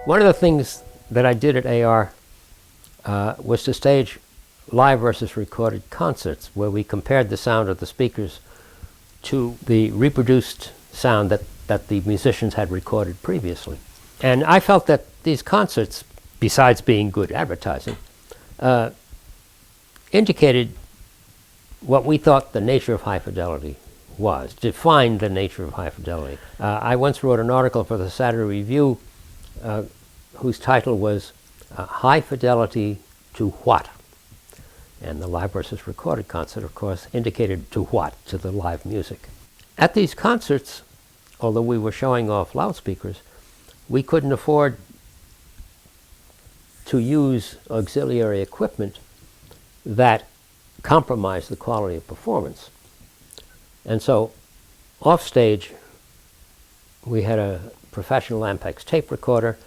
One of the things that I did at AR was to stage live versus recorded concerts where we compared the sound of the speakers to the reproduced sound that the musicians had recorded previously. And I felt that these concerts, besides being good advertising, indicated what we thought the nature of high fidelity was, defined the nature of high fidelity. I once wrote an article for the Saturday Review whose title was High Fidelity to What? And the live versus recorded concert, of course, indicated to what? To the live music. At these concerts, although we were showing off loudspeakers, we couldn't afford to use auxiliary equipment that compromised the quality of performance. And so, off stage, we had a professional Ampex tape recorder.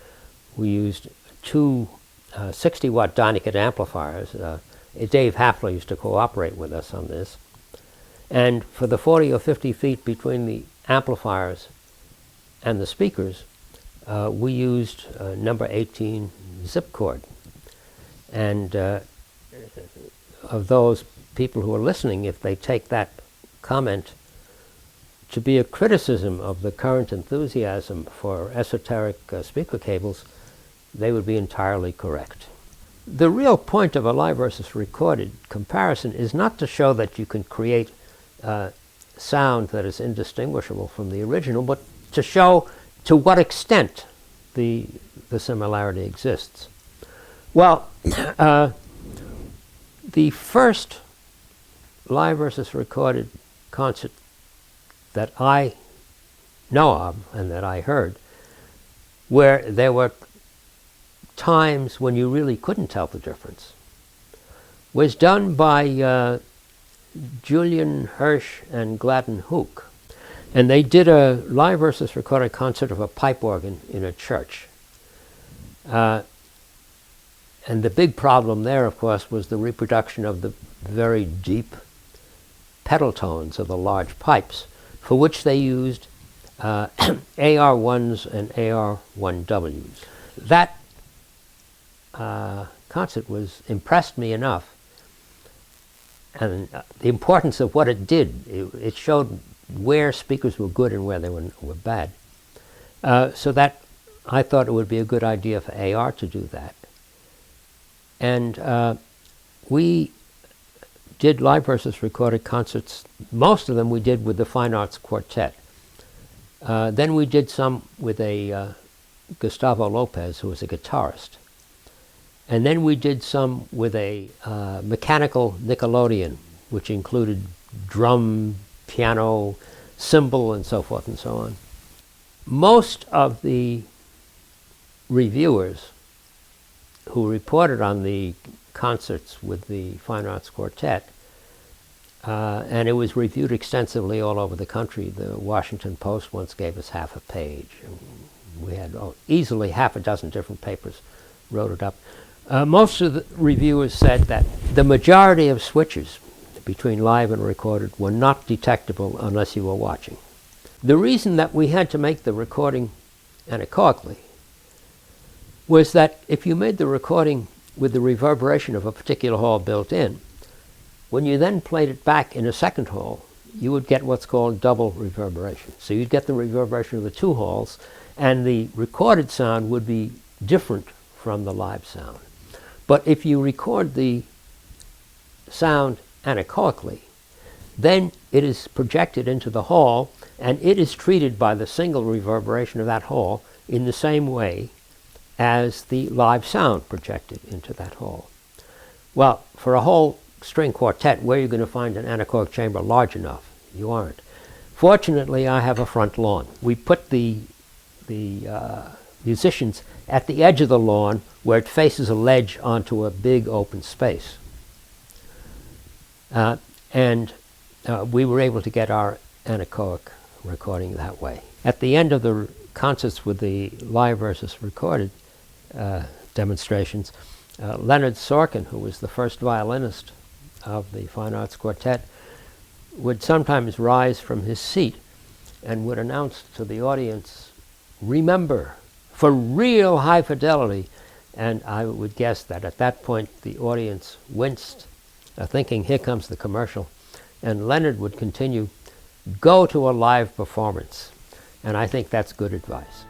We used two 60-watt Dynakit amplifiers. Dave Hafler used to cooperate with us on this. And for the 40 or 50 feet between the amplifiers and the speakers, we used number 18 zip cord. And of those people who are listening, if they take that comment to be a criticism of the current enthusiasm for esoteric speaker cables, they would be entirely correct. The real point of a live versus recorded comparison is not to show that you can create sound that is indistinguishable from the original, but to show to what extent the similarity exists. Well, the first live versus recorded concert that I know of and that I heard, where there were times when you really couldn't tell the difference, was done by Julian Hirsch and Gladden Hook. And they did a live versus recorded concert of a pipe organ in a church. And the big problem there, of course, was the reproduction of the very deep pedal tones of the large pipes, for which they used AR1s and AR1Ws. That concert impressed me enough, and the importance of what it did. It showed where speakers were good and where they were bad. So that I thought it would be a good idea for AR to do that. And we did live versus recorded concerts. Most of them we did with the Fine Arts Quartet. Then we did some with a Gustavo Lopez, who was a guitarist. And then we did some with a mechanical Nickelodeon, which included drum, piano, cymbal, and so forth and so on. Most of the reviewers who reported on the concerts with the Fine Arts Quartet, and it was reviewed extensively all over the country. The Washington Post once gave us half a page. We had easily half a dozen different papers wrote it up. Most of the reviewers said that the majority of switches between live and recorded were not detectable unless you were watching. The reason that we had to make the recording anechoically was that if you made the recording with the reverberation of a particular hall built in, when you then played it back in a second hall, you would get what's called double reverberation. So you'd get the reverberation of the two halls, and the recorded sound would be different from the live sound. But if you record the sound anechoically, then it is projected into the hall, and it is treated by the single reverberation of that hall in the same way as the live sound projected into that hall. Well, for a whole string quartet, where are you going to find an anechoic chamber large enough? You aren't. Fortunately, I have a front lawn. We put the musicians at the edge of the lawn where it faces a ledge onto a big open space. And we were able to get our anechoic recording that way. At the end of the concerts with the live versus recorded demonstrations, Leonard Sorkin, who was the first violinist of the Fine Arts Quartet, would sometimes rise from his seat and would announce to the audience, "Remember, for real high fidelity. And I would guess that at that point the audience winced, thinking, here comes the commercial. And Leonard would continue, go to a live performance. And I think that's good advice.